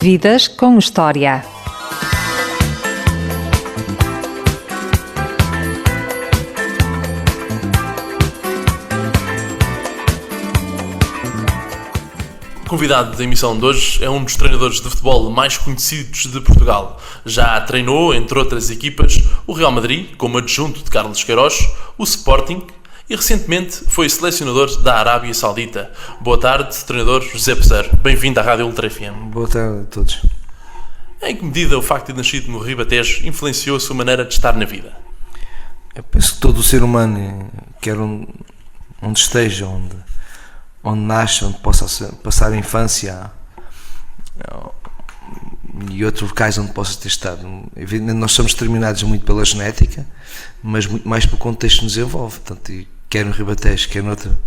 Vidas com História. O convidado da emissão de hoje é um dos treinadores de futebol mais conhecidos de Portugal. Já treinou, entre outras equipas, o Real Madrid, como adjunto de Carlos Queiroz, o Sporting e recentemente foi selecionador da Arábia Saudita. Boa tarde, treinador José Peseiro. Bem-vindo à Rádio Ultra FM. Boa tarde a todos. Em que medida o facto de ter nascido no Ribatejo influenciou a sua maneira de estar na vida? Eu penso que todo o ser humano, quer onde esteja, onde nasce, onde possa passar a infância e outros locais onde possa ter estado. Evidentemente nós somos determinados muito pela genética, mas muito mais pelo contexto que nos envolve. Portanto, quer no Ribatejo, quer noutra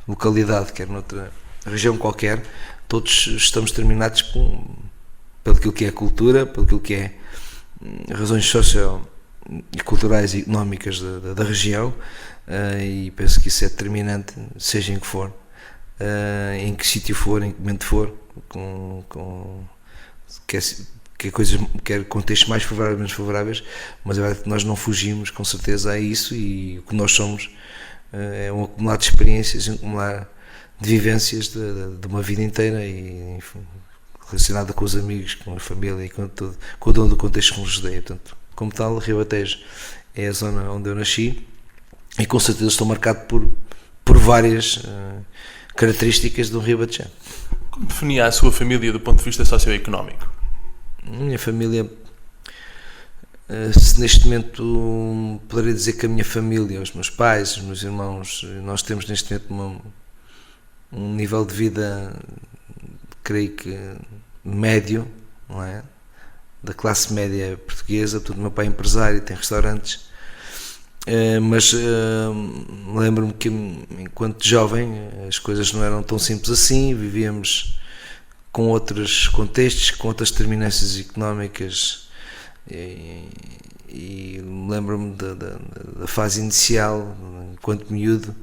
localidade, quer noutra região qualquer, todos estamos determinados pelo aquilo que é a cultura, pelo aquilo que é razões socioculturais e económicas da região, e penso que isso é determinante, seja em que for, em que sítio for, em que momento for, quer contextos mais favoráveis ou menos favoráveis, mas é verdade que nós não fugimos com certeza a isso, e o que nós somos é um acumular de experiências, um acumular de vivências de uma vida inteira, e enfim, relacionada com os amigos, com a família e com todo o contexto que nos rodeia. Portanto, como tal, Ribatejo é a zona onde eu nasci e com certeza estou marcado por várias características do Ribatejo. Como definia a sua família do ponto de vista socioeconómico? A minha família, se neste momento poderia dizer que a minha família, os meus pais, os meus irmãos, nós temos neste momento um nível de vida, creio que médio, não é? Da classe média portuguesa. Portanto, meu pai é empresário, tem restaurantes, mas lembro-me que enquanto jovem as coisas não eram tão simples assim, vivíamos com outros contextos, com outras determinâncias económicas, e lembro-me da fase inicial, enquanto miúdo.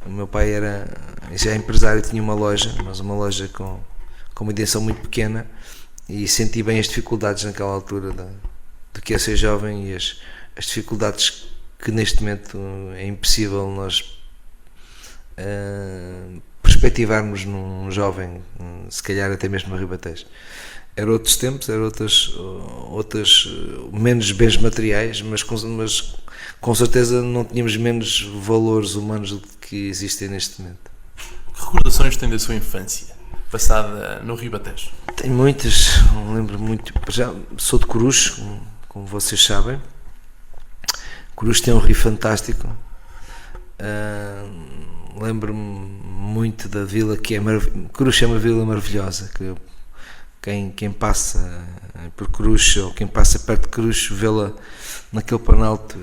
O meu pai era já empresário, tinha uma loja, mas uma loja com uma dimensão muito pequena, e senti bem as dificuldades naquela altura do que é ser jovem, e as dificuldades que neste momento é impossível nós perspectivarmos num jovem, se calhar até mesmo no Ribatejo. Eram outros tempos, eram outras menos bens materiais, mas com certeza não tínhamos menos valores humanos do que existem neste momento. Que recordações tem da sua infância passada no Ribatejo? Tenho muitas, lembro muito. Já sou de Coruche, como vocês sabem. Coruche tem um rio fantástico. Lembro-me muito da vila que é Coruche é uma vila maravilhosa, que quem passa por Coruche, ou quem passa perto de Coruche, vê-la naquele planalto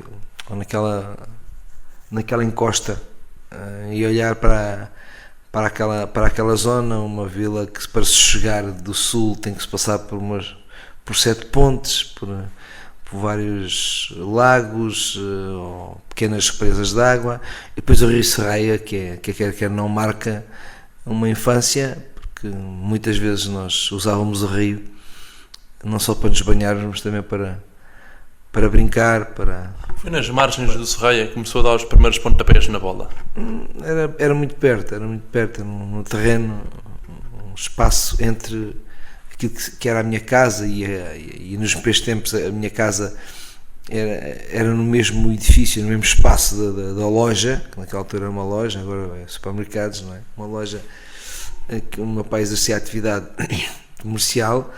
ou naquela encosta, e olhar para aquela zona, uma vila que para se chegar do sul tem que se passar por 7 pontes, por vários lagos ou pequenas represas de água, e depois o rio Serraia, que quer não marca uma infância, porque muitas vezes nós usávamos o rio não só para nos banharmos, mas também para brincar. Foi nas margens do Serraia que começou a dar os primeiros pontapés na bola? Era muito perto, no terreno, um espaço entre aquilo que era a minha casa e nos primeiros tempos a minha casa era no mesmo edifício, no mesmo espaço da loja, que naquela altura era uma loja, agora é supermercados, não é? Uma loja que o meu pai exercia a atividade comercial,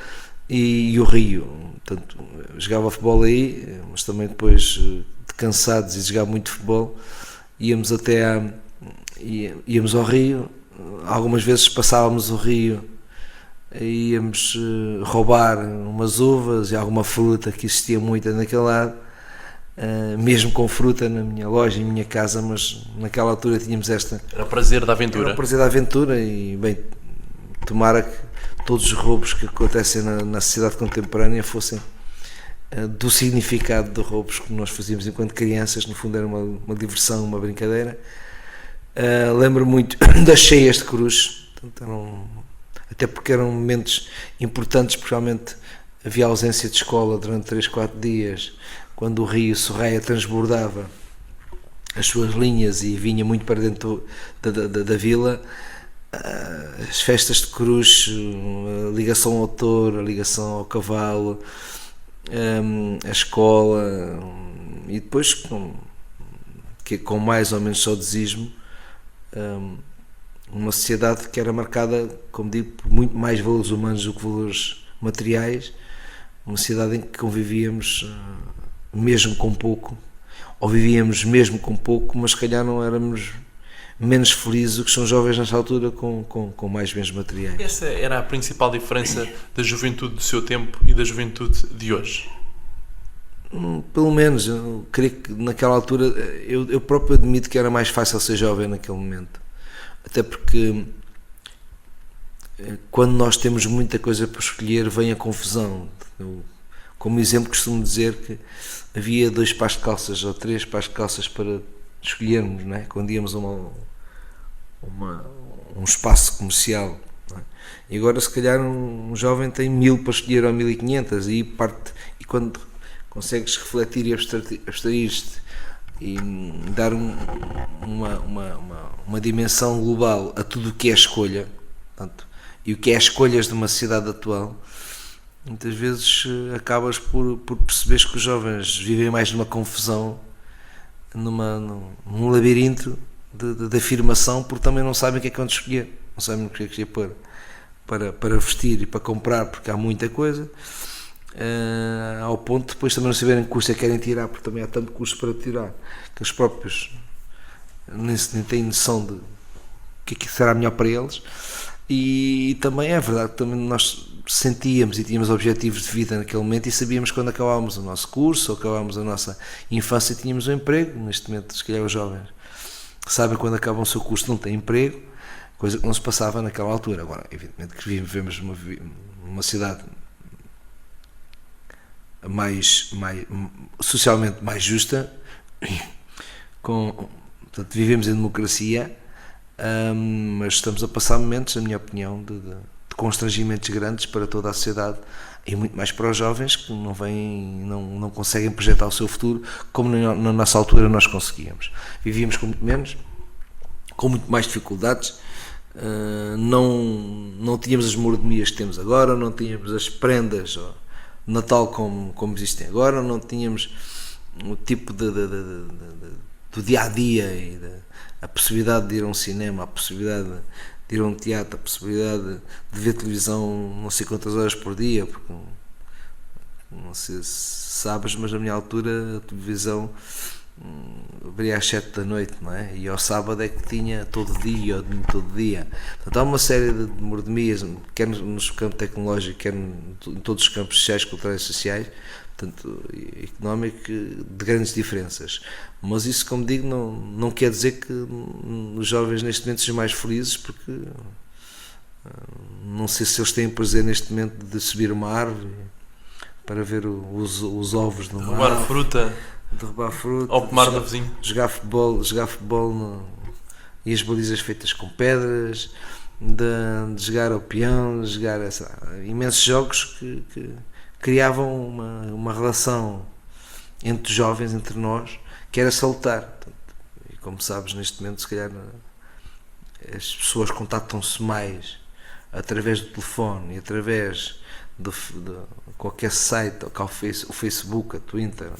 e o rio. Portanto, jogava futebol aí, mas também depois de cansados e de jogar muito futebol, íamos ao rio. Algumas vezes passávamos o rio, íamos roubar umas uvas e alguma fruta que existia muita naquele lado, mesmo com fruta na minha loja, em minha casa, mas naquela altura tínhamos Era o prazer da aventura. Era o prazer da aventura, e bem, tomara que todos os roubos que acontecem na sociedade contemporânea fossem do significado de roubos que nós fazíamos enquanto crianças. No fundo era uma diversão, uma brincadeira. Lembro muito das cheias de Coruche. Portanto, até porque eram momentos importantes, porque realmente havia ausência de escola durante 3, 4 dias, quando o rio Sorraia transbordava as suas linhas e vinha muito para dentro da vila. As festas de cruz, a ligação ao touro, a ligação ao cavalo, a escola, e depois com mais ou menos saudosismo, uma sociedade que era marcada, como digo, por muito mais valores humanos do que valores materiais, uma sociedade em que convivíamos mesmo com pouco, ou vivíamos mesmo com pouco, mas se calhar não éramos menos felizes do que são jovens nesta altura com mais bens materiais. Essa era a principal diferença da juventude do seu tempo e da juventude de hoje? Pelo menos, eu creio que naquela altura, eu próprio admito que era mais fácil ser jovem naquele momento, até porque quando nós temos muita coisa para escolher vem a confusão. Como exemplo, costumo dizer que havia 2 pares de calças ou 3 pares de calças para escolhermos, não é? Quando íamos a um espaço comercial, não é? E agora se calhar um jovem tem 1000 para escolher ou 1500, e quando consegues refletir e abstrair-te e dar uma dimensão global a tudo o que é escolha, portanto, e o que é escolhas de uma sociedade atual, muitas vezes acabas por perceberes que os jovens vivem mais numa confusão, num labirinto de afirmação, porque também não sabem o que é que vão escolher, não sabem o que é que pôr para vestir e para comprar, porque há muita coisa, ao ponto de depois também não saberem que curso é que querem tirar, porque também há tanto curso para tirar que os próprios nem têm noção de o que será melhor para eles. E também é verdade que também nós sentíamos e tínhamos objetivos de vida naquele momento, e sabíamos que quando acabávamos o nosso curso ou acabávamos a nossa infância tínhamos um emprego. Neste momento, se calhar os jovens sabem que quando acabam o seu curso não têm emprego, coisa que não se passava naquela altura. Agora, evidentemente que vivemos numa cidade socialmente mais justa, portanto, vivemos em democracia, mas estamos a passar momentos, na minha opinião, de constrangimentos grandes para toda a sociedade, e muito mais para os jovens que não conseguem projetar o seu futuro como na nossa altura nós conseguíamos. Vivíamos com muito menos, com muito mais dificuldades, não tínhamos as mordomias que temos agora, não tínhamos as prendas de Natal como existem agora, não tínhamos o tipo do dia-a-dia e a possibilidade de ir a um cinema, a possibilidade de ir a um teatro, a possibilidade de ver televisão não sei quantas horas por dia, porque não sei se sabes, mas na minha altura a televisão abria às 7 da noite, não é? E ao sábado é que tinha todo dia, ou domingo todo dia. Portanto, há uma série de mordomias, quer no campo tecnológico, quer em todos os campos sociais, culturais e sociais, portanto, económico, de grandes diferenças. Mas isso, como digo, não quer dizer que os jovens neste momento sejam mais felizes, porque não sei se eles têm prazer neste momento de subir uma árvore para ver os ovos no mar, derrubar fruta, ao pomar do vizinho, jogar futebol e as balizas feitas com pedras, de jogar ao peão, de jogar imensos jogos que criavam uma relação entre os jovens, entre nós, que era salutar. E como sabes, neste momento, se calhar, as pessoas contactam-se mais através do telefone e através de qualquer site, ou o Facebook, a Twitter,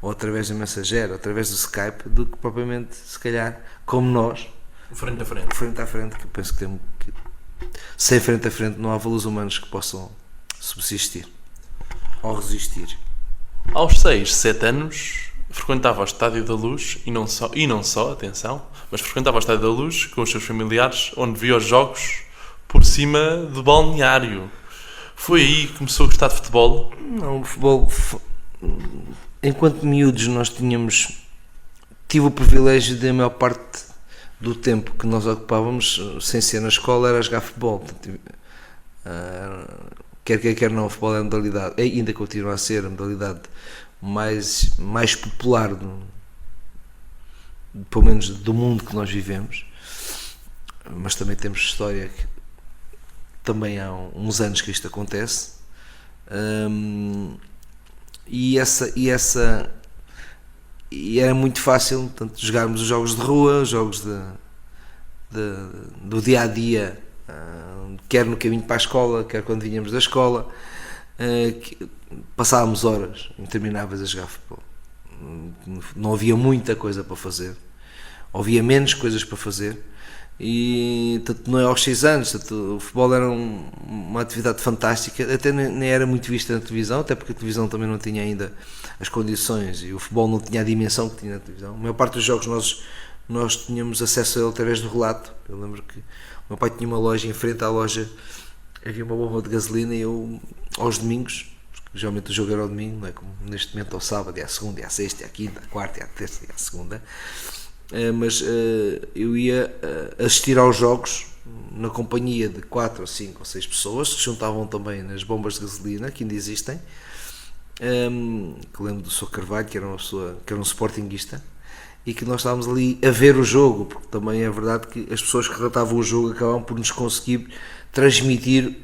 ou através da mensageira, ou através do Skype, do que propriamente, se calhar, como nós, frente a frente, que eu penso que sem frente a frente não há valores humanos que possam subsistir ou resistir. Aos 6, 7 anos frequentava o Estádio da Luz, e não só, atenção, mas frequentava o Estádio da Luz com os seus familiares, onde via os jogos por cima do balneário. Foi aí que começou a gostar de futebol? Não, o futebol, enquanto miúdos nós tive o privilégio de, a maior parte do tempo que nós ocupávamos, sem ser na escola, era jogar futebol. Quer não, o futebol é a modalidade, ainda continua a ser a modalidade mais popular, pelo menos do mundo que nós vivemos, mas também temos história também há uns anos que isto acontece. E era muito fácil, portanto, jogarmos os jogos de rua, os jogos do dia a dia, quer no caminho para a escola, quer quando vinhamos da escola, passávamos horas intermináveis a jogar futebol. Não havia muita coisa para fazer, havia menos coisas para fazer, e tanto não é aos 6 anos, tanto, o futebol era uma atividade fantástica, até nem era muito vista na televisão, até porque a televisão também não tinha ainda as condições, e o futebol não tinha a dimensão que tinha na televisão. A maior parte dos jogos nós tínhamos acesso a ele através do relato. Eu lembro que o meu pai tinha uma loja, em frente à loja havia uma bomba de gasolina, e eu, aos domingos, porque geralmente o jogo era ao domingo, não é como neste momento, ao sábado, e à segunda, e à sexta, e à quinta, à quarta, e à terça, e à segunda, mas eu ia assistir aos jogos na companhia de 4 ou 5 ou 6 pessoas que se juntavam também nas bombas de gasolina, que ainda existem, que lembro do Sr. Carvalho, que era uma pessoa, que era um sportinguista, e que nós estávamos ali a ver o jogo, porque também é verdade que as pessoas que relatavam o jogo acabavam por nos conseguir transmitir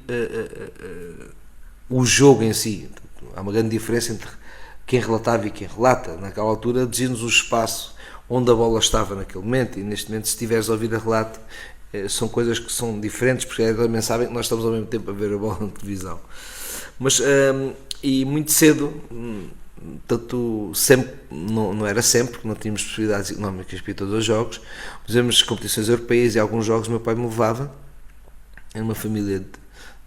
o jogo em si. Há uma grande diferença entre quem relatava e quem relata. Naquela altura dizia-nos o espaço onde a bola estava naquele momento, e neste momento, se estiveres a ouvir a relato, são coisas que são diferentes, porque também sabem que nós estamos ao mesmo tempo a ver a bola na televisão. Mas, e muito cedo, tanto sempre, não era sempre, porque não tínhamos possibilidades económicas para ir todos os jogos, fizemos competições europeias e alguns jogos meu pai me levava. Era uma família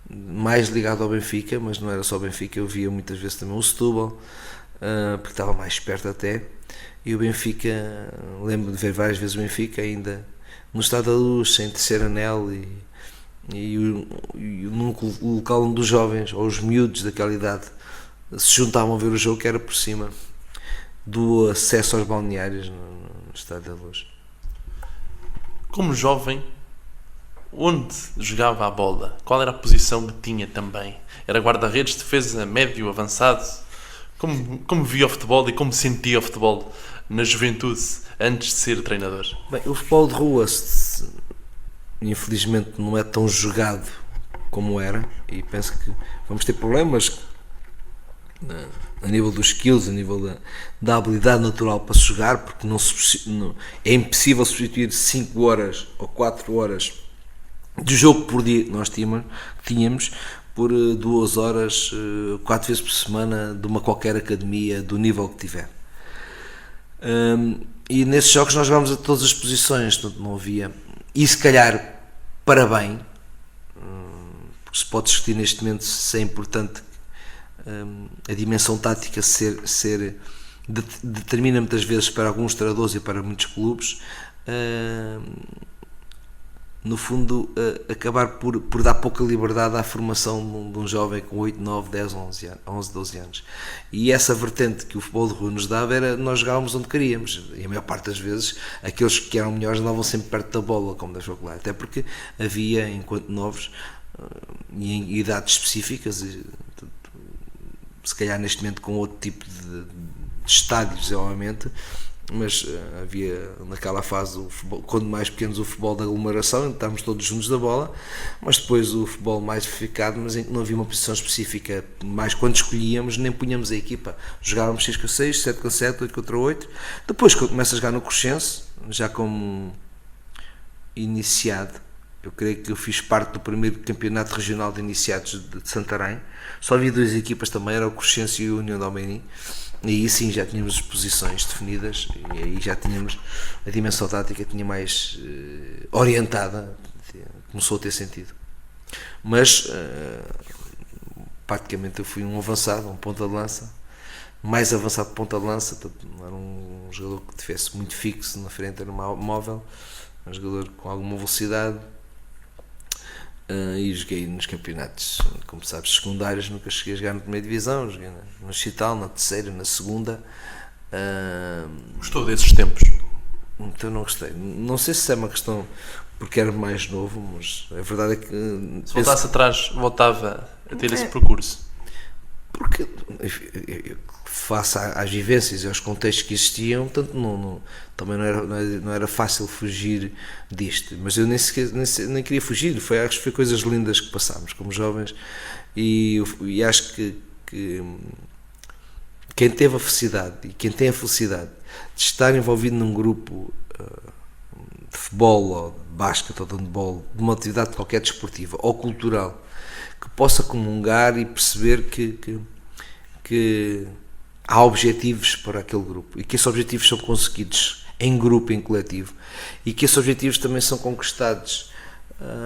mais ligada ao Benfica, mas não era só o Benfica, eu via muitas vezes também o Setúbal, porque estava mais perto até, e o Benfica, lembro de ver várias vezes o Benfica ainda no Estado da Luz, sem terceiro anel, e num local onde os jovens, ou os miúdos daquela idade, se juntavam a ver o jogo, que era por cima do acesso aos balneários no Estado da Luz. Como jovem, onde jogava a bola? Qual era a posição que tinha também? Era guarda-redes, defesa, médio, avançado? Como via o futebol e como sentia o futebol na juventude, antes de ser treinador? Bem, o futebol de rua, infelizmente, não é tão jogado como era, e penso que vamos ter problemas a nível dos skills, a nível da habilidade natural para se jogar, porque é impossível substituir 5 horas ou 4 horas de jogo por dia que nós tínhamos por 2 horas, 4 vezes por semana, de uma qualquer academia, do nível que tiver. E nesses jogos nós jogámos a todas as posições, portanto não havia, e se calhar para bem, porque se pode discutir neste momento se é importante a dimensão tática determina muitas vezes para alguns treinadores e para muitos clubes, no fundo, acabar por dar pouca liberdade à formação de um jovem com 8, 9, 10, 11, 12 anos. E essa vertente que o futebol de rua nos dava era nós jogávamos onde queríamos, e a maior parte das vezes aqueles que eram melhores andavam sempre perto da bola, como da jogo, até porque havia, enquanto novos e em idades específicas, se calhar neste momento com outro tipo de estádios, obviamente, mas havia naquela fase, o futebol, quando mais pequenos, o futebol da aglomeração, em que estávamos todos juntos da bola, mas depois o futebol mais diversificado, mas em que não havia uma posição específica, mais quando escolhíamos, nem punhamos a equipa, jogávamos 6 contra 6, 7 contra 7, 8 contra 8, depois quando começa a jogar no Crescense, já como iniciado, eu creio que eu fiz parte do primeiro campeonato regional de iniciados de Santarém, só havia 2 equipas também, era o Crescense e a União de Almeirim, e aí sim já tínhamos as posições definidas, e aí já tínhamos a dimensão tática, tinha mais orientada, começou a ter sentido. Mas praticamente eu fui um avançado, um ponta de lança, mais avançado de ponta de lança, não era um jogador que tivesse muito fixo na frente, era um móvel, um jogador com alguma velocidade. E joguei nos campeonatos, como sabes, secundários, nunca cheguei a jogar na primeira divisão, joguei no Chital, na terceira, na segunda. Gostou desses tempos? Então não gostei, não sei se é uma questão porque era mais novo, mas a verdade é que se voltasse atrás, voltava a ter esse percurso. porque face às vivências e aos contextos que existiam, portanto, também não era fácil fugir disto, mas eu nem queria fugir, acho que foi coisas lindas que passámos como jovens, e acho que quem teve a felicidade e quem tem a felicidade de estar envolvido num grupo de futebol ou de basquete ou de handball, de uma atividade qualquer desportiva ou cultural, que possa comungar e perceber que há objetivos para aquele grupo e que esses objetivos são conseguidos em grupo, em coletivo, e que esses objetivos também são conquistados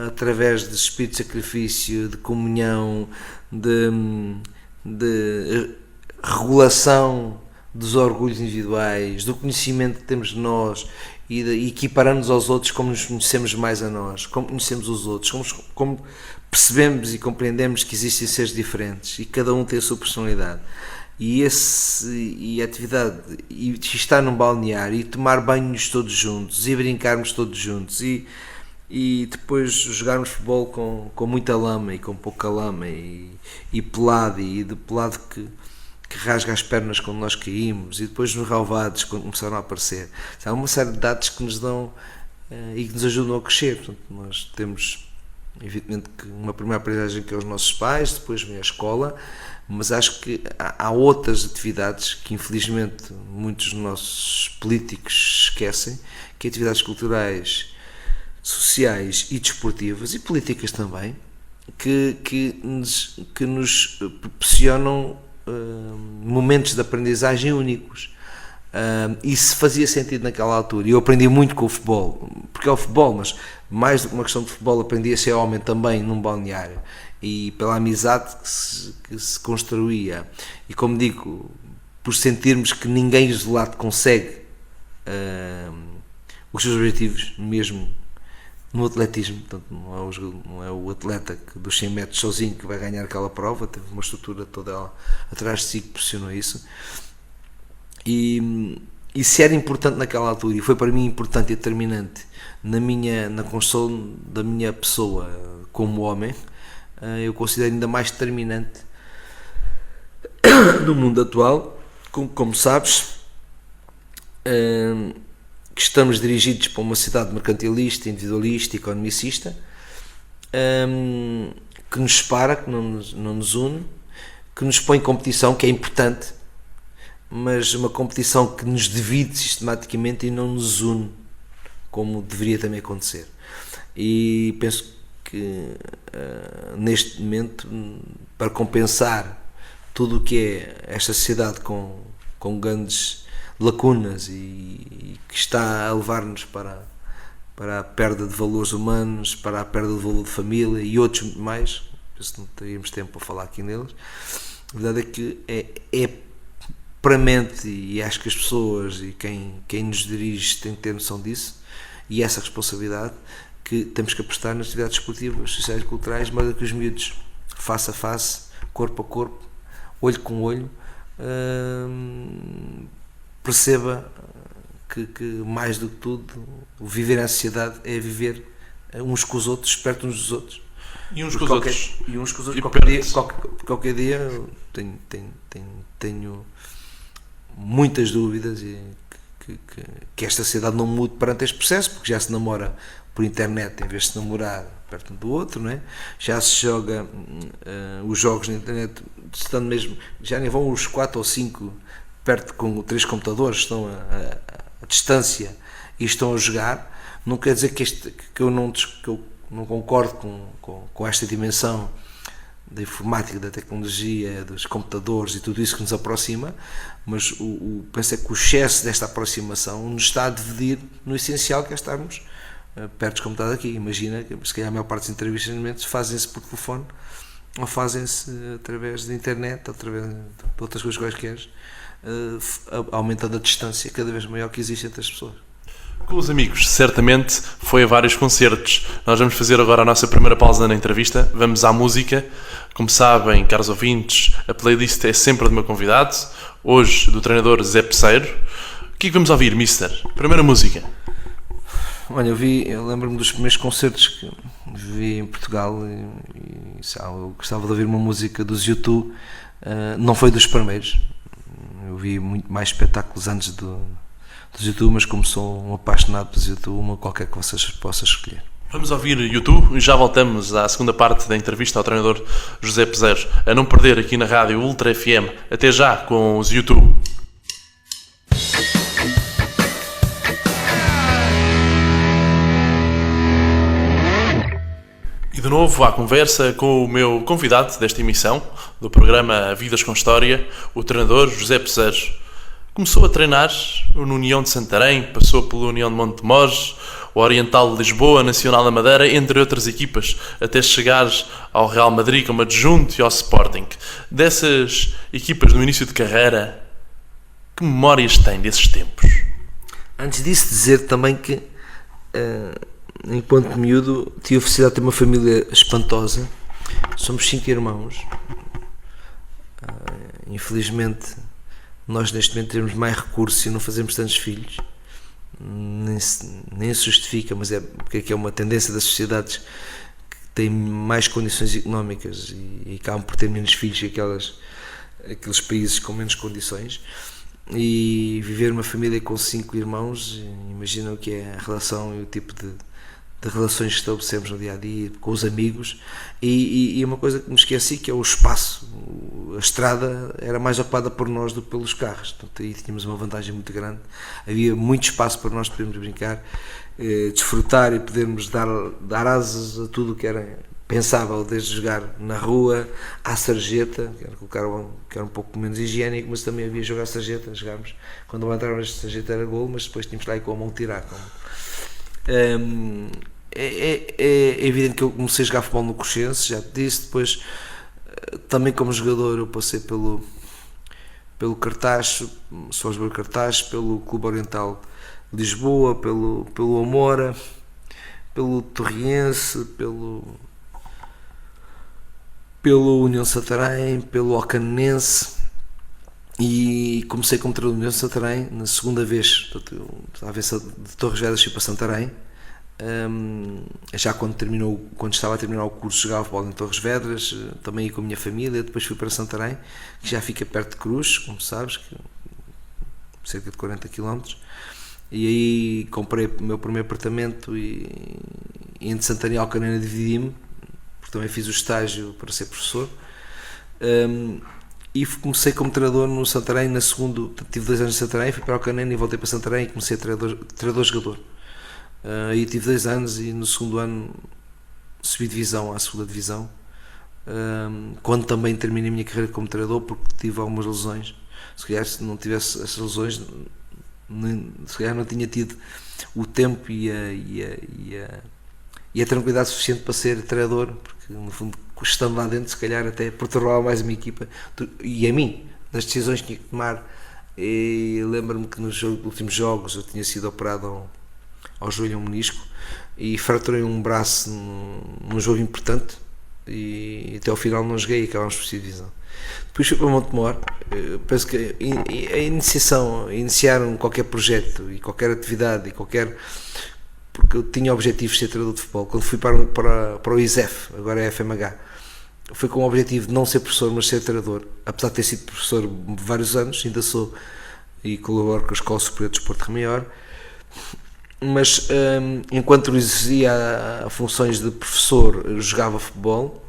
através de espírito de sacrifício, de comunhão, de regulação dos orgulhos individuais, do conhecimento que temos de nós e de equipararmos aos outros como nos conhecemos mais a nós, como conhecemos os outros, como percebemos e compreendemos que existem seres diferentes e cada um tem a sua personalidade. E a atividade, e estar num balneário e tomar banhos todos juntos e brincarmos todos juntos e depois jogarmos futebol com muita lama e com pouca lama e pelado, e de pelado que rasga as pernas quando nós caímos, e depois nos relevados quando começaram a aparecer. Há uma série de dados que nos dão e que nos ajudam a crescer. Portanto, nós temos evidentemente que uma primeira aprendizagem que é os nossos pais, depois vem a escola, mas acho que há outras atividades que infelizmente muitos dos nossos políticos esquecem, que atividades culturais, sociais e desportivas e políticas também, que nos proporcionam momentos de aprendizagem únicos. Isso fazia sentido naquela altura, e eu aprendi muito com o futebol, porque é o futebol, mas mais do que uma questão de futebol, aprendi a ser homem também num balneário, e pela amizade que se construía, e como digo, por sentirmos que ninguém isolado consegue os seus objetivos, mesmo no atletismo. Portanto, não é o atleta dos 100 metros sozinho que vai ganhar aquela prova, teve uma estrutura toda ela atrás de si que pressionou isso. E se era importante naquela altura, e foi para mim importante e determinante na construção da minha pessoa como homem, eu considero ainda mais determinante no mundo atual, como sabes, que estamos dirigidos para uma sociedade mercantilista, individualista e economicista, que nos separa, que não nos une, que nos põe em competição, que é importante, mas uma competição que nos divide sistematicamente e não nos une, como deveria também acontecer. E penso que neste momento, para compensar tudo o que é esta sociedade com grandes lacunas e que está a levar-nos para a perda de valores humanos, para a perda de valor de família e outros mais, penso que não teríamos tempo para falar aqui neles. A verdade é que é premente, e acho que as pessoas e quem nos dirige tem que ter noção disso, e essa responsabilidade que temos que apostar nas atividades esportivas, sociais e culturais, mas que os miúdos, face a face, corpo a corpo, olho com olho, perceba que mais do que tudo, o viver em sociedade é viver uns com os outros, perto uns dos outros. E uns com os outros. E uns com os outros. Qualquer dia eu tenho muitas dúvidas e que esta sociedade não mude perante este processo, porque já se namora por internet em vez de se namorar perto um do outro, não é? Já se joga os jogos na internet, estando mesmo, já nem vão os 4 ou 5 perto com 3 computadores, estão a distância e estão a jogar. Não quer dizer que eu não concordo com esta dimensão da informática, da tecnologia, dos computadores e tudo isso que nos aproxima, mas penso que o excesso desta aproximação nos está a dividir no essencial, que é estarmos perto como está aqui. Imagina que se calhar a maior parte das entrevistas fazem-se por telefone ou fazem-se através da internet, através de outras coisas quaisquer, aumentando a distância cada vez maior que existe entre as pessoas. Com os amigos, certamente foi a vários concertos. Nós vamos fazer agora a nossa primeira pausa na entrevista. Vamos à música. Como sabem, caros ouvintes, a playlist é sempre do meu convidado. Hoje, do treinador Zé Pesseiro. O que é que vamos ouvir, mister? Primeira música. Olha, eu lembro-me dos primeiros concertos que vi em Portugal e eu gostava de ouvir uma música dos U2, Não foi dos primeiros, eu vi muito mais espetáculos antes dos YouTube, mas como sou um apaixonado pelos YouTube, qualquer que vocês possam escolher. Vamos ouvir YouTube e já voltamos à segunda parte da entrevista ao treinador José Peseiro. A não perder aqui na rádio Ultra FM. Até já com os YouTube. E de novo à conversa com o meu convidado desta emissão, do programa Vidas com História, o treinador José Peseiro. Começou a treinar no União de Santarém, passou pela União de Montemores, o Oriental de Lisboa, Nacional da Madeira, entre outras equipas, até chegar ao Real Madrid como adjunto e ao Sporting. Dessas equipas no início de carreira, que memórias tem desses tempos? Antes disso, dizer também que, enquanto miúdo, tive a felicidade de ter uma família espantosa. Somos 5 irmãos. Infelizmente, nós neste momento temos mais recursos e não fazemos tantos filhos. Nem se justifica, mas é porque é uma tendência das sociedades que têm mais condições económicas e acabam por ter menos filhos que aqueles países com menos condições. E viver uma família com 5 irmãos, imaginam o que é a relação e o tipo de relações que estabelecemos no dia a dia com os amigos. E uma coisa que me esqueci, que é o espaço. A estrada era mais ocupada por nós do que pelos carros, portanto aí tínhamos uma vantagem muito grande. Havia muito espaço para nós podermos brincar, desfrutar e podermos dar asas a tudo o que era pensável, desde jogar na rua à sarjeta, que era um pouco menos higiênico, mas também havia jogar sarjeta. Jogámos, quando levantávamos a sarjeta era golo, mas depois tínhamos lá ir com a mão tirar. É evidente que eu comecei a jogar futebol no Coxense, já te disse. Depois também como jogador eu passei pelo Cartaxo, Salzburgo Cartaxo, pelo Clube Oriental de Lisboa, pelo Amora, pelo Torriense, pelo União Santarém, pelo Alcanenense, e comecei como treinador do União Santarém na segunda vez. A vez de Torres Vedras fui para Santarém. Já quando estava a terminar o curso, jogava futebol em Torres Vedras, também ia com a minha família. Depois fui para Santarém, que já fica perto de Cruz, como sabes, cerca de 40 km, e aí comprei o meu primeiro apartamento e entre Santarém e Alcanena dividi-me, porque também fiz o estágio para ser professor. E comecei como treinador no Santarém. Tive 2 anos em Santarém, fui para Alcanena e voltei para Santarém e comecei a treinador-jogador. Aí tive 2 anos e no segundo ano subi divisão à segunda divisão, quando também terminei a minha carreira como treinador, porque tive algumas lesões. Se calhar se não tivesse essas lesões, se calhar não tinha tido o tempo e a tranquilidade suficiente para ser treinador, porque no fundo, estando lá dentro, se calhar até perturbava mais a minha equipa e a mim, nas decisões que tinha que tomar. E lembro-me que nos últimos jogos eu tinha sido operado ao joelho, um menisco, e fraturei um braço num jogo importante, e até ao final não joguei e acabámos por ser divisão. Depois fui para Montemor. Penso que iniciaram qualquer projeto e qualquer atividade porque eu tinha objetivos de ser treinador de futebol. Quando fui para o ISEF, agora é FMH, foi com o objetivo de não ser professor, mas ser treinador. Apesar de ter sido professor vários anos, ainda sou, e colaboro com a Escola Superior de Desporto Remaior. Mas enquanto exercia funções de professor, eu jogava futebol,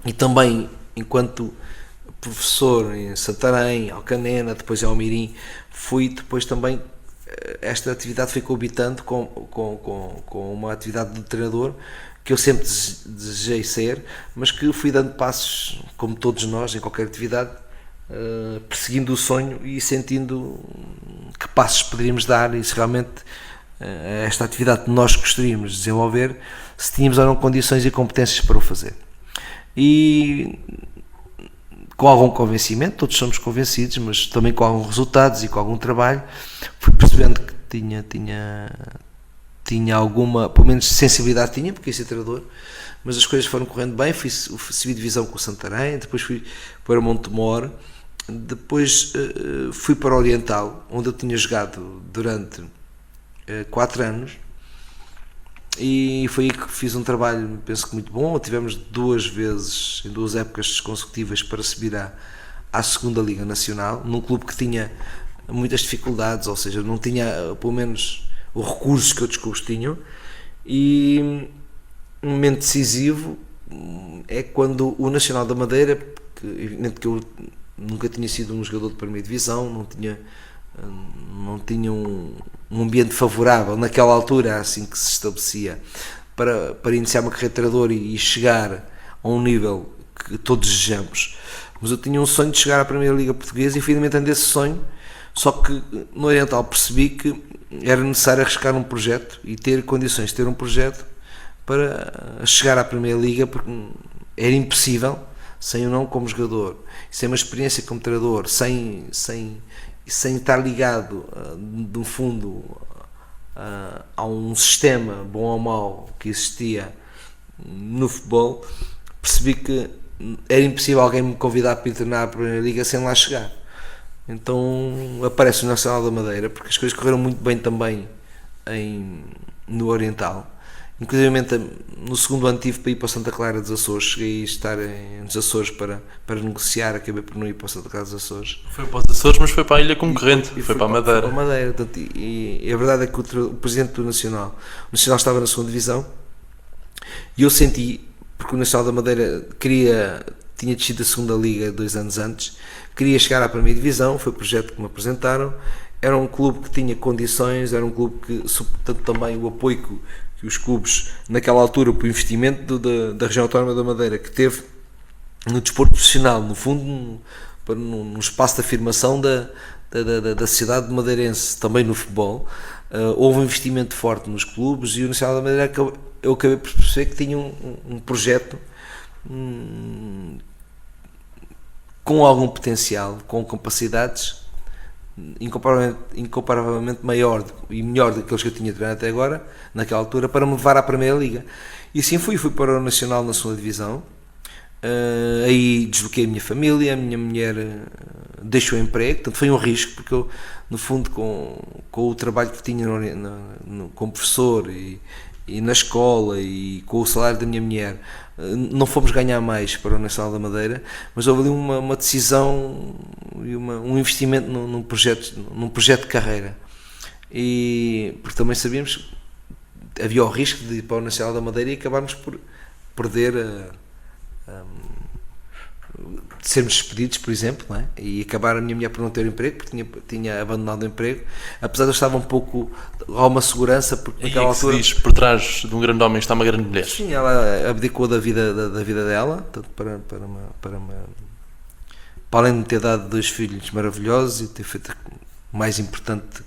e também enquanto professor em Santarém, Alcanena, depois em Almirim, depois também esta atividade foi coabitando com uma atividade de treinador que eu sempre desejei ser, mas que fui dando passos, como todos nós em qualquer atividade, perseguindo o sonho e sentindo que passos poderíamos dar, e se realmente esta atividade que nós gostaríamos de desenvolver, se tínhamos ou não condições e competências para o fazer. E com algum convencimento, todos somos convencidos, mas também com alguns resultados e com algum trabalho, fui percebendo que tinha alguma, pelo menos sensibilidade tinha, porque ia ser treinador, mas as coisas foram correndo bem. Subi divisão com o Santarém, depois fui para Montemor, depois fui para o Oriental, onde eu tinha jogado durante 4 anos, e foi aí que fiz um trabalho, penso que muito bom. Tivemos 2 vezes, em 2 épocas consecutivas, para subir à segunda Liga Nacional, num clube que tinha muitas dificuldades, ou seja, não tinha pelo menos os recursos que outros clubes tinham, e um momento decisivo é quando o Nacional da Madeira, que evidentemente que eu nunca tinha sido um jogador de primeira divisão, não tinha um ambiente favorável naquela altura, assim que se estabelecia, para iniciar uma carreira de treinador e chegar a um nível que todos desejamos. Mas eu tinha um sonho de chegar à Primeira Liga Portuguesa e fui alimentando esse sonho, só que no Oriental percebi que era necessário arriscar um projeto e ter condições de ter um projeto para chegar à Primeira Liga, porque era impossível sem o não como jogador, sem uma experiência como treinador, sem estar ligado no fundo a um sistema bom ou mau que existia no futebol. Percebi que era impossível alguém me convidar para ir treinar a Primeira Liga sem lá chegar. Então aparece o Nacional da Madeira, porque as coisas correram muito bem também no Oriental. Inclusive no segundo ano tive para ir para Santa Clara dos Açores, cheguei a estar nos Açores para negociar, acabei por não ir para Santa Clara dos Açores. Foi para os Açores, mas foi para a ilha concorrente, foi para a Madeira. Foi para a Madeira, portanto, e a verdade é que o presidente do Nacional, o Nacional estava na segunda divisão, e eu senti, porque o Nacional da Madeira tinha descido da segunda liga 2 anos antes, queria chegar à primeira divisão, foi o projeto que me apresentaram, era um clube que tinha condições, era um clube que, portanto, também o apoio que os clubes, naquela altura, para o investimento da região autónoma da Madeira, que teve no desporto profissional, no fundo, num espaço de afirmação da cidade madeirense, também no futebol, houve um investimento forte nos clubes, e o Nacional da Madeira, eu acabei por perceber que tinha um projeto com algum potencial, com capacidades incomparavelmente maior e melhor do que aqueles que eu tinha treinado até agora, naquela altura, para me levar à Primeira Liga. E assim fui para o Nacional na segunda divisão. Aí desloquei a minha família, a minha mulher deixou o emprego, portanto foi um risco, porque eu, no fundo, com o trabalho que tinha como professor e na escola e com o salário da minha mulher, não fomos ganhar mais para o Nacional da Madeira, mas houve ali uma decisão e um investimento num projeto de carreira, e porque também sabíamos que havia o risco de ir para o Nacional da Madeira e acabarmos por perder de sermos despedidos, por exemplo, não é? E acabar a minha mulher por não ter emprego, porque tinha abandonado o emprego, apesar de eu estar um pouco a uma segurança, porque naquela altura se diz, por trás de um grande homem está uma grande mulher. Sim, ela abdicou da vida dela, tanto para além de me ter dado 2 filhos maravilhosos e ter feito mais importante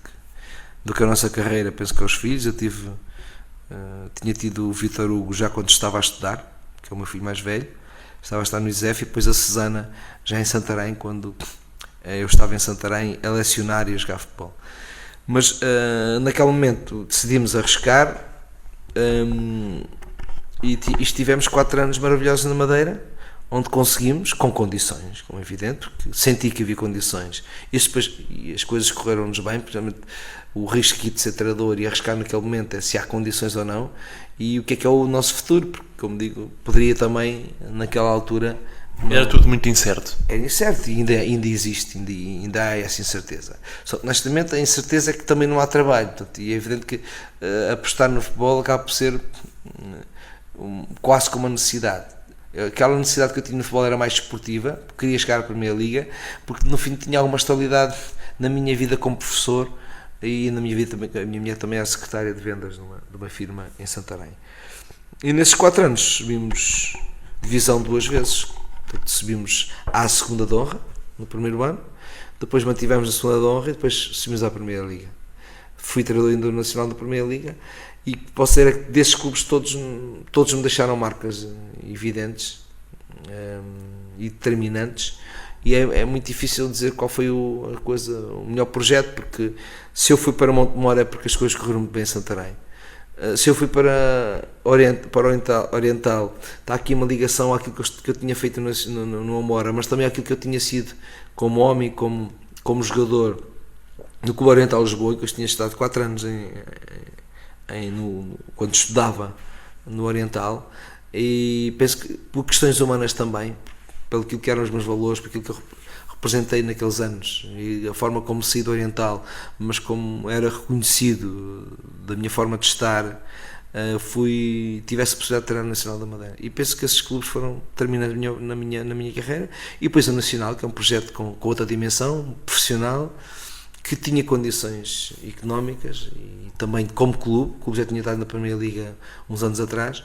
do que a nossa carreira, penso que aos filhos. Eu tinha tido o Vítor Hugo já quando estava a estudar, que é o meu filho mais velho, estava a estar no ISEF, e depois a Susana já em Santarém, quando eu estava em Santarém a lecionar e a jogar futebol. Mas naquele momento decidimos arriscar, e estivemos 4 anos maravilhosos na Madeira, onde conseguimos, com condições, como é evidente, porque senti que havia condições, e as coisas correram-nos bem, principalmente o risco aqui de ser treinador e arriscar naquele momento é se há condições ou não, e o que é o nosso futuro, porque, como digo, poderia também, naquela altura... Era tudo muito incerto. Era incerto, e ainda existe, ainda há essa incerteza. Só que, honestamente, a incerteza é que também não há trabalho, portanto, e é evidente que apostar no futebol acaba por ser quase como uma necessidade. Aquela necessidade que eu tinha no futebol era mais desportiva, queria chegar à Primeira Liga, porque no fim tinha alguma estabilidade na minha vida como professor, e na minha vida também, a minha mulher também era secretária de vendas de uma firma em Santarém. E nesses 4 anos subimos divisão 2 vezes, portanto, subimos à segunda de honra no primeiro ano, depois mantivemos a segunda de honra e depois subimos à Primeira Liga. Fui treinador internacional da Primeira Liga, e posso dizer que desses clubes todos me deixaram marcas evidentes e determinantes, e é muito difícil dizer qual foi o melhor projeto, porque se eu fui para Montemor é porque as coisas correram muito bem em Santarém. Se eu fui para Oriental, está aqui uma ligação àquilo que eu tinha feito no Amora, mas também àquilo que eu tinha sido como homem, como jogador no Clube Oriental Lisboa, que eu tinha estado 4 anos quando estudava no Oriental, e penso que por questões humanas também, pelo que eram os meus valores, por aquilo que eu representei naqueles anos e a forma como saí do Oriental, mas como era reconhecido da minha forma de estar, tivesse a possibilidade de treinar no Nacional da Madeira. E penso que esses clubes foram terminando na minha carreira. E depois o Nacional, que é um projeto com outra dimensão, profissional, que tinha condições económicas e também como clube. O clube já tinha estado na Primeira Liga uns anos atrás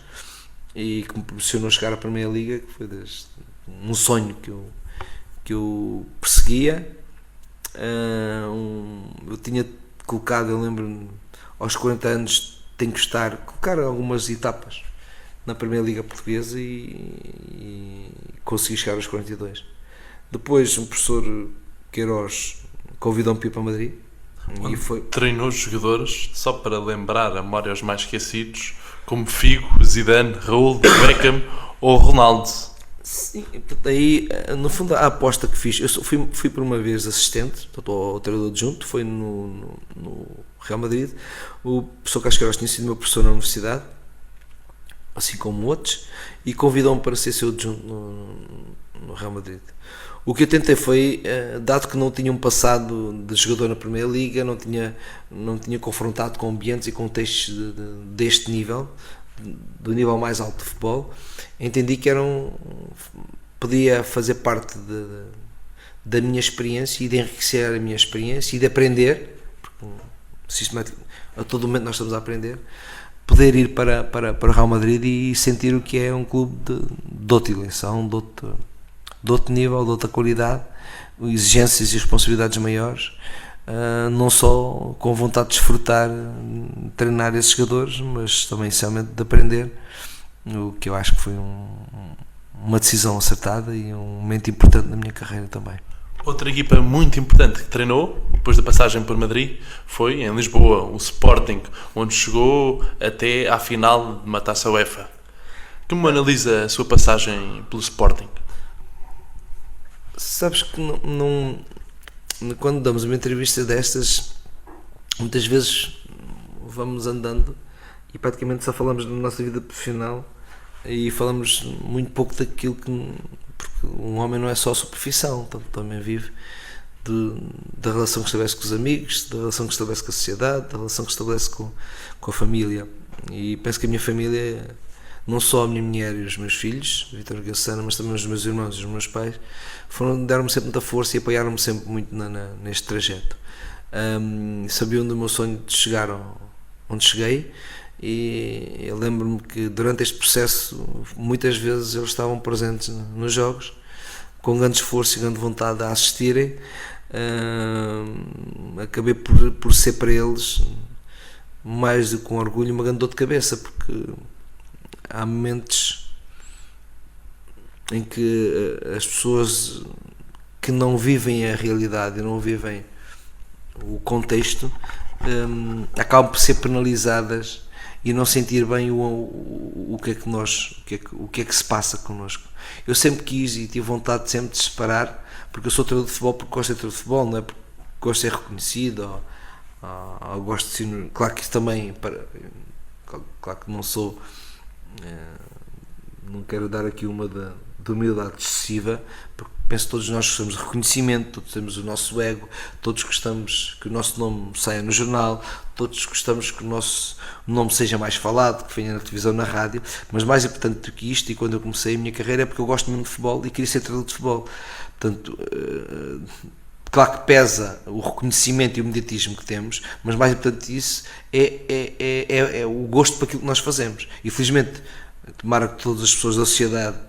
e que me proporcionou chegar à Primeira Liga, que foi um sonho que eu perseguia. Eu tinha colocado, eu lembro-me, aos 40 anos tenho que colocar algumas etapas na Primeira Liga Portuguesa e consegui chegar aos 42. Depois o professor Queiroz convidou-me para ir para Madrid. E foi... Treinou jogadores, só para lembrar a memória aos mais esquecidos, como Figo, Zidane, Raul, Beckham ou Ronaldo. Sim, portanto, aí no fundo a aposta que fiz, eu fui por uma vez assistente, portanto, ao treinador adjunto, foi no Real Madrid. O professor Casqueiros tinha sido meu professor na universidade, assim como outros, e convidou-me para ser seu adjunto no Real Madrid. O que eu tentei foi, dado que não tinha um passado de jogador na Primeira Liga, não tinha confrontado com ambientes e contextos deste nível, do nível mais alto de futebol, entendi que podia fazer parte da minha experiência e de enriquecer a minha experiência e de aprender, porque a todo momento nós estamos a aprender, poder ir para o Real Madrid e sentir o que é um clube de outra eleição, de outro nível, de outra qualidade, exigências e responsabilidades maiores, não só com vontade de desfrutar, de treinar esses jogadores, mas também essencialmente de aprender, o que eu acho que foi uma decisão acertada e um momento importante na minha carreira também. Outra equipa muito importante que treinou, depois da passagem por Madrid, foi em Lisboa, o Sporting, onde chegou até à final de uma taça UEFA. Como analisa a sua passagem pelo Sporting? Sabes que quando damos uma entrevista destas, muitas vezes vamos andando e praticamente só falamos da nossa vida profissional e falamos muito pouco daquilo porque um homem não é só a sua profissão, também vive da relação que estabelece com os amigos, da relação que estabelece com a sociedade, da relação que estabelece com a família. E penso que a minha família, não só a minha mulher e os meus filhos, Vítor e Gassana, mas também os meus irmãos e os meus pais, deram-me sempre muita força e apoiaram-me sempre muito neste trajeto. Sabiam do meu sonho de chegar onde cheguei, e eu lembro-me que durante este processo muitas vezes eles estavam presentes nos jogos, com grande esforço e grande vontade a assistirem. Acabei por ser para eles, mais do que um orgulho, uma grande dor de cabeça, porque há momentos em que as pessoas que não vivem a realidade e não vivem o contexto acabam por ser penalizadas e não sentir bem o que é que se passa connosco. Eu sempre quis e tive vontade sempre de separar, porque eu sou treinador de futebol porque gosto de ser treinador de futebol, não é porque gosto de ser reconhecido ou gosto de ser, claro que isso também, claro que não sou, não quero dar aqui uma de humildade excessiva, porque penso que todos nós gostamos de reconhecimento, todos temos o nosso ego, todos gostamos que o nosso nome saia no jornal, todos gostamos que o nosso nome seja mais falado, que venha na televisão, na rádio, mas mais importante do que isto, e quando eu comecei a minha carreira, é porque eu gosto mesmo de futebol e queria ser treinador de futebol. Portanto, claro que pesa o reconhecimento e o mediatismo que temos, mas mais importante disso é o gosto para aquilo que nós fazemos. E felizmente, tomara que todas as pessoas da sociedade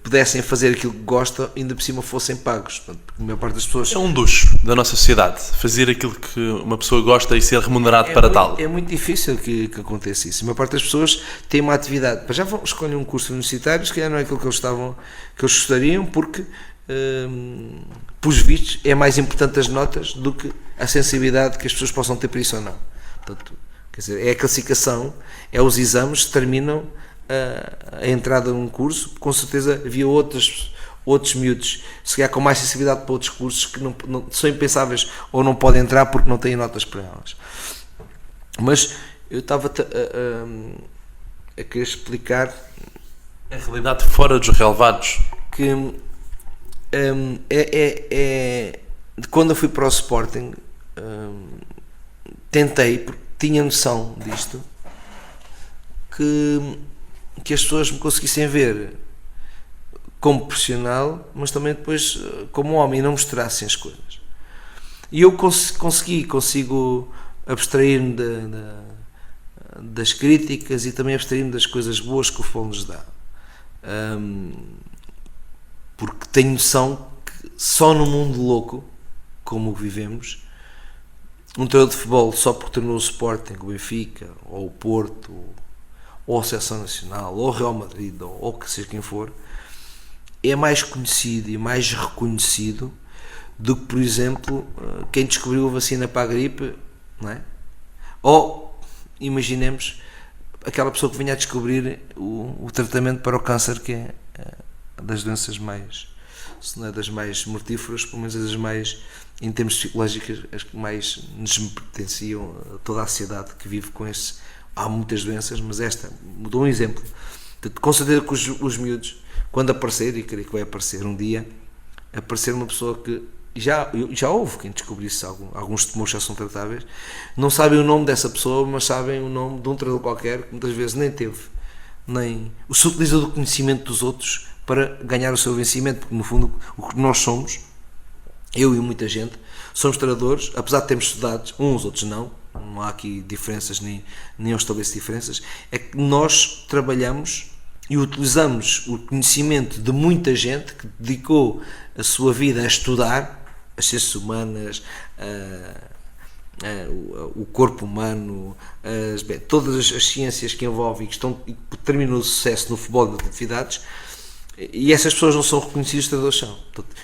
pudessem fazer aquilo que gostam, ainda por cima fossem pagos. Portanto, a maior parte das pessoas... É um luxo da nossa sociedade, fazer aquilo que uma pessoa gosta e ser remunerado para tal. É muito difícil que aconteça isso. A maior parte das pessoas tem uma atividade, já escolhem um curso universitário, se calhar não é aquilo que eles gostariam, porque pelos vistos é mais importante as notas do que a sensibilidade que as pessoas possam ter para isso ou não. Portanto, quer dizer, é a classificação, é os exames que determinam a entrada num curso. Com certeza havia outros miúdos, se calhar com mais sensibilidade para outros cursos, que não são impensáveis ou não podem entrar porque não têm notas para elas. Mas eu estava a querer explicar a realidade fora dos relevados. que quando eu fui para o Sporting, tentei, porque tinha noção disto, que as pessoas me conseguissem ver como profissional, mas também depois como homem, e não misturassem as coisas. E eu consigo abstrair-me das críticas e também abstrair-me das coisas boas que o futebol nos dá. Porque tenho noção que só no mundo louco, como o vivemos, um treinador de futebol, só porque treinou o Sporting, o Benfica, ou o Porto, ou a Seleção Nacional, ou o Real Madrid, ou que seja quem for, é mais conhecido e mais reconhecido do que, por exemplo, quem descobriu a vacina para a gripe, não é? Ou, imaginemos, aquela pessoa que vinha a descobrir o tratamento para o câncer, que é das doenças mais, se não é das mais mortíferas, pelo menos das mais, em termos psicológicos, as que mais nos pertenciam a toda a sociedade que vive com esse. Há muitas doenças, mas esta, dou um exemplo. Com certeza que os miúdos, quando aparecer, e creio que vai aparecer um dia, aparecer uma pessoa que já houve quem descobrisse alguns tumores já são tratáveis, não sabem o nome dessa pessoa, mas sabem o nome de um treinador qualquer que muitas vezes nem teve, nem se utiliza do conhecimento dos outros para ganhar o seu vencimento, porque no fundo o que nós somos, eu e muita gente, somos treinadores, apesar de termos estudado, uns outros não há aqui diferenças, nem eu estabeleço diferenças, é que nós trabalhamos e utilizamos o conhecimento de muita gente que dedicou a sua vida a estudar as ciências humanas, o corpo humano, todas as ciências que envolvem e que terminam o sucesso no futebol de atividades, e essas pessoas não são reconhecidas, treinadores são.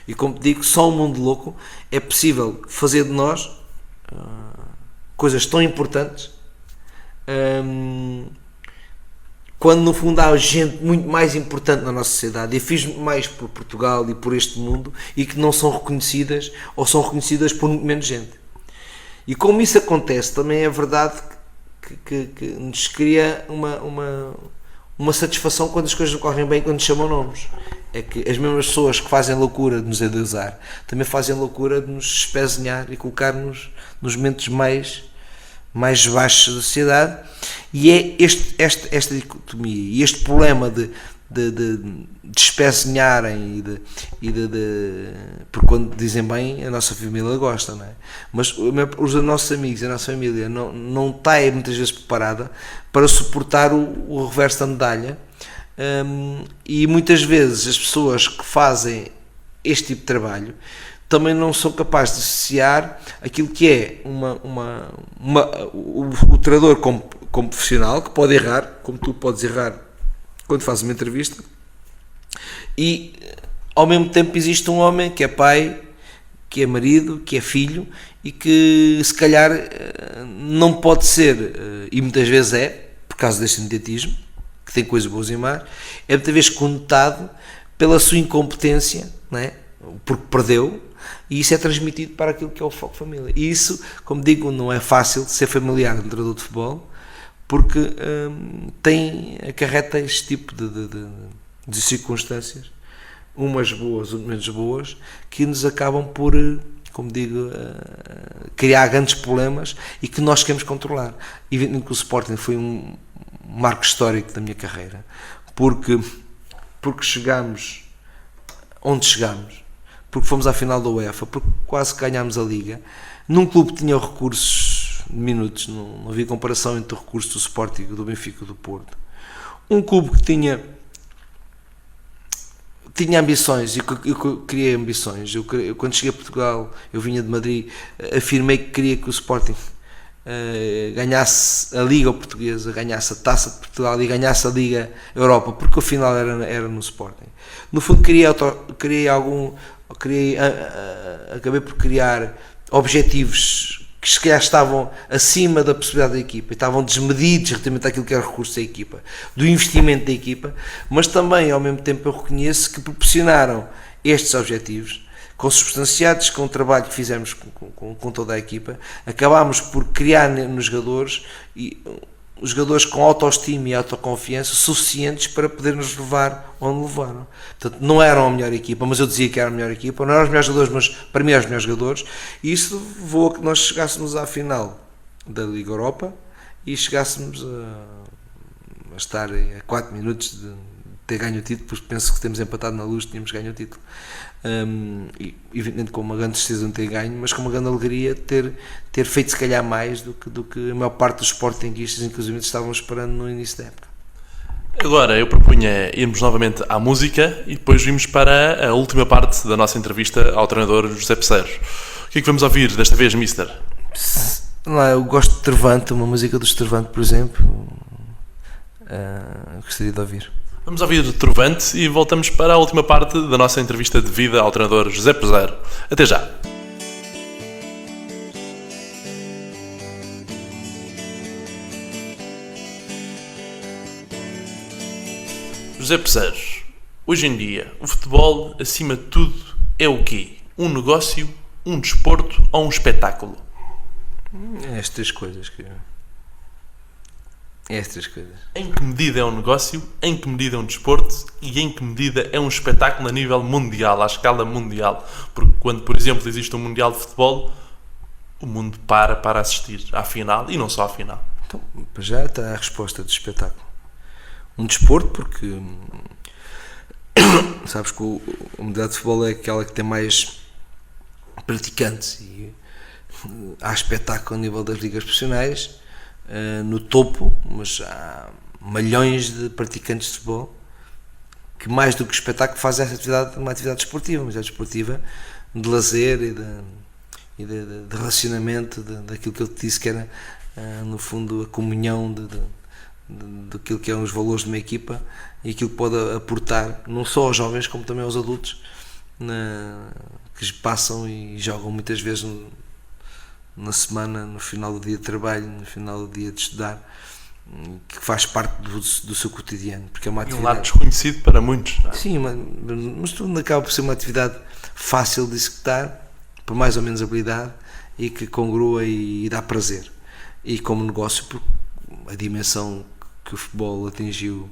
E como te digo, só um mundo louco é possível fazer de nós coisas tão importantes, quando no fundo há gente muito mais importante na nossa sociedade. Eu fiz muito mais por Portugal e por este mundo, e que não são reconhecidas, ou são reconhecidas por muito menos gente. E como isso acontece, também é verdade que nos cria uma satisfação quando as coisas correm bem, quando nos chamam nomes. É que as mesmas pessoas que fazem loucura de nos endeusar também fazem loucura de nos espezinhar e colocar-nos nos momentos mais baixos da sociedade. E é esta dicotomia e este problema de espezinharem porque quando dizem bem, a nossa família gosta, não é? Mas os nossos amigos, a nossa família não está muitas vezes preparada para suportar o reverso da medalha, e muitas vezes as pessoas que fazem este tipo de trabalho também não são capazes de associar aquilo que é o treinador como profissional, que pode errar, como tu podes errar quando fazes uma entrevista, e ao mesmo tempo existe um homem que é pai, que é marido, que é filho, e que se calhar não pode ser, e muitas vezes é, por causa deste imediatismo, que tem coisas boas e más, é muitas vezes conotado pela sua incompetência, não é? Porque perdeu, e isso é transmitido para aquilo que é o foco família. E isso, como digo, não é fácil de ser familiar de um treinador de futebol, porque acarreta este tipo de circunstâncias, umas boas, outras menos boas, que nos acabam por, como digo, criar grandes problemas e que nós queremos controlar. Evidentemente que o Sporting foi um marco histórico da minha carreira, porque chegámos onde chegámos, porque fomos à final da UEFA, porque quase ganhámos a Liga, num clube que tinha recursos minutos, não havia comparação entre o recurso do Sporting, do Benfica e do Porto. Um clube que tinha ambições, e eu criei ambições. Eu, quando cheguei a Portugal, eu vinha de Madrid, afirmei que queria que o Sporting ganhasse a Liga Portuguesa, ganhasse a Taça de Portugal e ganhasse a Liga Europa, porque o final era no Sporting. No fundo acabei por criar objetivos que se calhar estavam acima da possibilidade da equipa, estavam desmedidos relativamente àquilo que era o recurso da equipa, do investimento da equipa, mas também ao mesmo tempo eu reconheço que proporcionaram estes objetivos, consubstanciados com o trabalho que fizemos com toda a equipa. Acabámos por criar nos jogadores os jogadores com autoestima e autoconfiança suficientes para poder nos levar onde levaram. Portanto, não eram a melhor equipa, mas eu dizia que era a melhor equipa, não eram os melhores jogadores, mas para mim eram os melhores jogadores, e isso levou a que nós chegássemos à final da Liga Europa e chegássemos a estar a 4 minutos de ter ganho o título, porque penso que temos empatado na Luz, tínhamos ganho o título. E evidentemente com uma grande tristeza não ter ganho, mas com uma grande alegria ter feito se calhar mais do que a maior parte dos sportinguistas inclusive estavam esperando no início da época. Agora eu propunha irmos novamente à música e depois vimos para a última parte da nossa entrevista ao treinador José Peseiro. O que é que vamos ouvir desta vez, Mister? Lá, eu gosto de Trovante, uma música do Trovante, por exemplo, gostaria de ouvir. Vamos ouvir Trovante e voltamos para a última parte da nossa entrevista de vida ao treinador José Peseiro. Até já! José Peseiro, hoje em dia, o futebol, acima de tudo, é o quê? Um negócio, um desporto ou um espetáculo? Estas três coisas. Em que medida é um negócio, em que medida é um desporto e em que medida é um espetáculo a nível mundial, à escala mundial? Porque quando, por exemplo, existe um mundial de futebol, o mundo para assistir à final e não só à final. Então, já está a resposta do espetáculo. Um desporto, porque sabes que o mundial de futebol é aquela que tem mais praticantes e há espetáculo a nível das ligas profissionais. No topo, mas há milhões de praticantes de futebol que mais do que espetáculo fazem essa atividade, uma atividade desportiva de lazer e de relacionamento, daquilo que eu te disse que era no fundo a comunhão daquilo que são os valores de uma equipa e aquilo que pode aportar não só aos jovens como também aos adultos que passam e jogam muitas vezes na semana, no final do dia de trabalho, no final do dia de estudar, que faz parte do seu cotidiano, porque é uma atividade... E um lado desconhecido para muitos. Não é? Sim, mas tudo acaba por ser uma atividade fácil de executar, por mais ou menos habilidade, e que congrua e dá prazer. E como negócio, por a dimensão que o futebol atingiu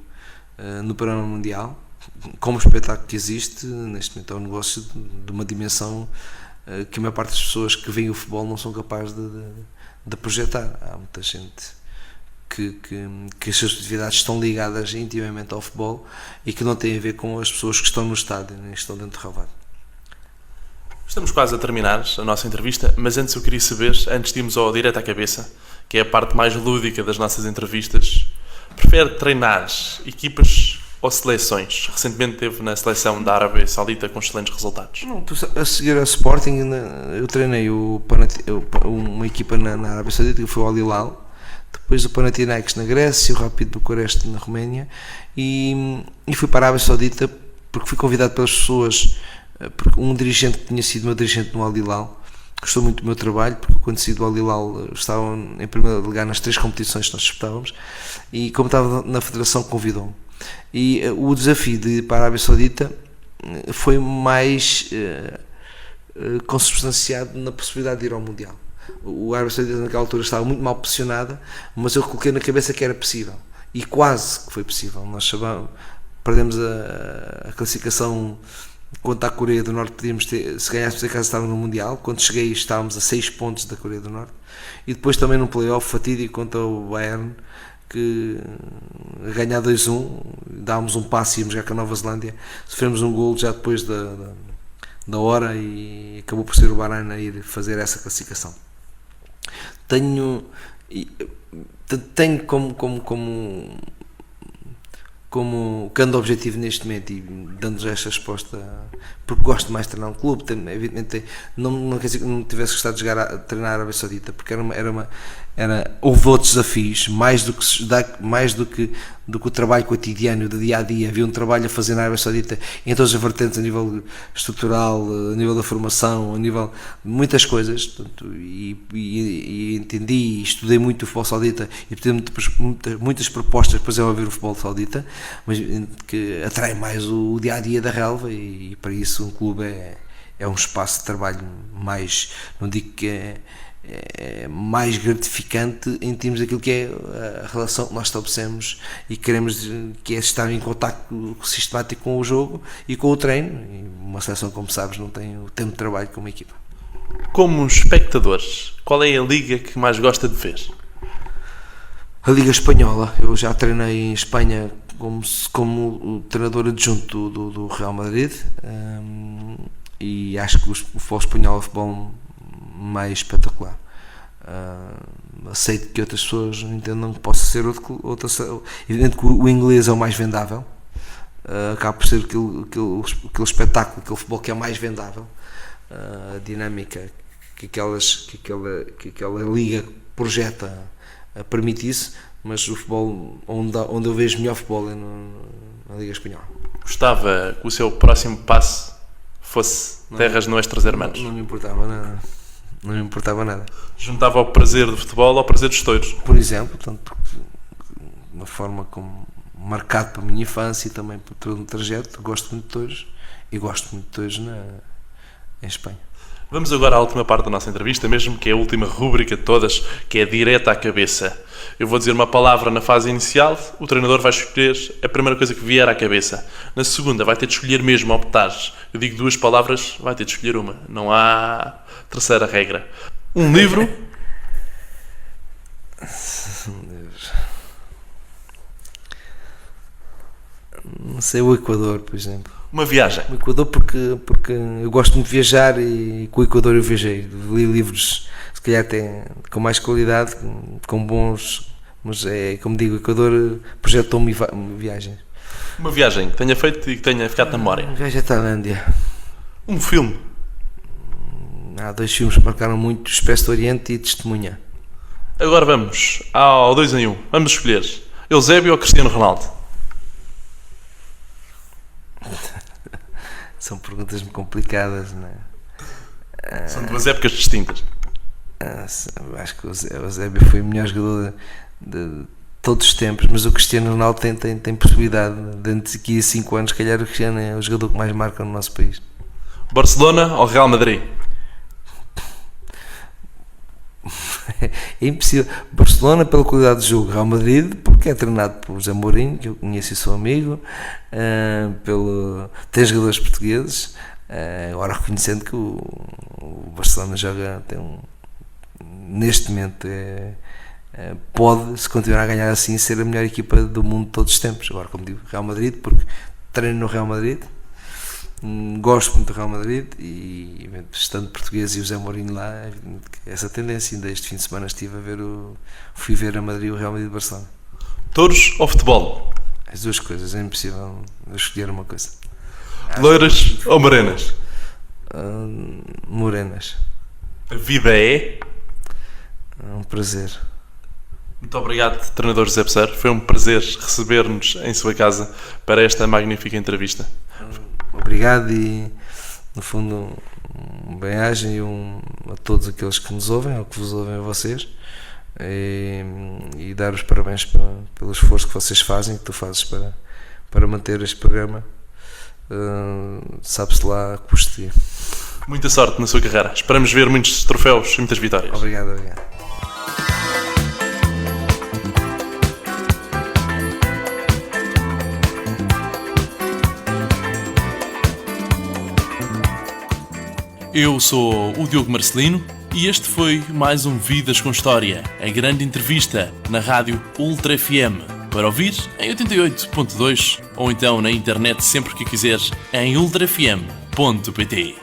no panorama mundial, como espetáculo que existe, neste momento é um negócio de uma dimensão que a maior parte das pessoas que veem o futebol não são capazes de projetar. Há muita gente que as suas atividades estão ligadas intimamente ao futebol e que não têm a ver com as pessoas que estão no estádio nem que estão dentro do relvado. Estamos quase a terminar a nossa entrevista, mas antes eu queria saber, antes de irmos ao direto à cabeça, que é a parte mais lúdica das nossas entrevistas, prefere treinar equipas ou seleções? Recentemente esteve na seleção da Arábia Saudita com excelentes resultados. Não, a seguir a Sporting, eu treinei uma equipa na Arábia Saudita, que foi o Al Hilal, depois o Panathinaikos na Grécia, o Rapid Bucareste na Roménia, e fui para a Arábia Saudita porque fui convidado pelas pessoas, porque um dirigente que tinha sido meu dirigente no Al Hilal gostou muito do meu trabalho, porque quando saí do Al Hilal estava em primeiro lugar nas 3 competições que nós disputávamos, e como estava na federação convidou-me. E o desafio de ir para a Arábia Saudita foi mais consubstanciado na possibilidade de ir ao Mundial. O Arábia Saudita naquela altura estava muito mal posicionada, mas eu coloquei na cabeça que era possível, e quase que foi possível. Nós perdemos a classificação quanto à Coreia do Norte, podíamos ter, se ganhássemos a casa estávamos no Mundial. Quando cheguei estávamos a 6 pontos da Coreia do Norte, e depois também num play-off fatídico contra o Bayern, que a ganhar 2-1, dámos um passe e íamos jogar com a Nova Zelândia, sofremos um golo já depois da hora e acabou por ser o Bahrein a ir fazer essa classificação. Tenho como grande objetivo neste momento, e dando-nos esta resposta, porque gosto mais de treinar um clube, evidentemente não quer dizer que não tivesse gostado de treinar a Arábia Saudita, porque houve outros desafios, mais do que o trabalho cotidiano, do dia a dia. Havia um trabalho a fazer na Arábia Saudita em todas as vertentes, a nível estrutural, a nível da formação, a nível de muitas coisas, portanto, e entendi e estudei muito o futebol saudita e tive muitas propostas para desenvolver o futebol saudita, mas que atrai mais o dia a dia da relva, e para isso um clube é um espaço de trabalho mais, não digo que mais gratificante em termos daquilo que é a relação que nós estabelecemos e queremos, que é estar em contacto sistemático com o jogo e com o treino. E uma seleção, como sabes, não tem o tempo de trabalho como equipa. Como espectadores, qual é a liga que mais gosta de ver? A Liga Espanhola. Eu já treinei em Espanha como treinador adjunto do Real Madrid, e acho que o futebol espanhol é o futebol mais espetacular. Aceito que outras pessoas entendam que possa ser outra. Evidente que o inglês é o mais vendável, acaba por ser aquele espetáculo, aquele futebol que é mais vendável. A dinâmica que aquela liga projeta permite isso, mas o futebol onde eu vejo melhor futebol é na Liga Espanhola. Gostava que o seu próximo passo fosse terras nuestros hermanos? Não me importava nada. Não me importava nada. Juntava o prazer do futebol ao prazer dos touros? Por exemplo, portanto, uma forma como marcado pela minha infância e também por todo o trajeto, gosto muito de touros e gosto muito de touros em Espanha. Vamos agora à última parte da nossa entrevista, mesmo que é a última rúbrica de todas, que é direta à cabeça. Eu vou dizer uma palavra na fase inicial, o treinador vai escolher a primeira coisa que vier à cabeça. Na segunda vai ter de escolher mesmo, optar. Eu digo 2 palavras, vai ter de escolher uma. Não há terceira regra. Um livro. Não sei, o Equador, por exemplo. Uma viagem. O Equador porque eu gosto muito de viajar e com o Equador eu viajei. Li livros, se calhar até com mais qualidade, com bons, mas é, como digo, o Equador projetou-me viagens. Uma viagem que tenha feito e que tenha ficado na memória. Uma viagem à Tailândia. Um filme. Há 2 filmes que marcaram muito, Expresso do Oriente e Testemunha. Agora vamos ao 2 em 1. Vamos escolher Eusébio ou Cristiano Ronaldo? São perguntas complicadas, não é? São 2 épocas distintas. Acho que o Eusébio foi o melhor jogador de todos os tempos, mas o Cristiano Ronaldo tem possibilidade. Dentro de aqui a 5 anos, se calhar o Cristiano é o jogador que mais marca no nosso país. Barcelona ou Real Madrid? É impossível. Barcelona pela qualidade de jogo, Real Madrid porque é treinado por José Mourinho, que eu conheço e sou amigo, tem jogadores portugueses, agora reconhecendo que o Barcelona joga, neste momento pode, se continuar a ganhar assim, ser a melhor equipa do mundo de todos os tempos. Agora, como digo, Real Madrid porque treino no Real Madrid, gosto muito do Real Madrid e estando português e o José Mourinho lá, essa tendência. Ainda este fim de semana fui ver a Madrid, o Real Madrid de Barcelona. Touros ou futebol? As 2 coisas, é impossível escolher uma coisa. Loiras ou morenas? Morenas. A vida é um prazer. Muito obrigado, treinador José Pesaro. Foi um prazer receber-nos em sua casa para esta magnífica entrevista. Obrigado e, no fundo, uma bem-aja a todos aqueles que nos ouvem, ou que vos ouvem a vocês, e dar os parabéns pelo esforço que vocês fazem, que tu fazes para manter este programa, sabe-se lá a custo dia. Muita sorte na sua carreira. Esperamos ver muitos troféus e muitas vitórias. Obrigado. Eu sou o Diogo Marcelino e este foi mais um Vidas com História, a grande entrevista na rádio Ultra FM, para ouvir em 88.2 ou então na internet sempre que quiseres em ultrafm.pt.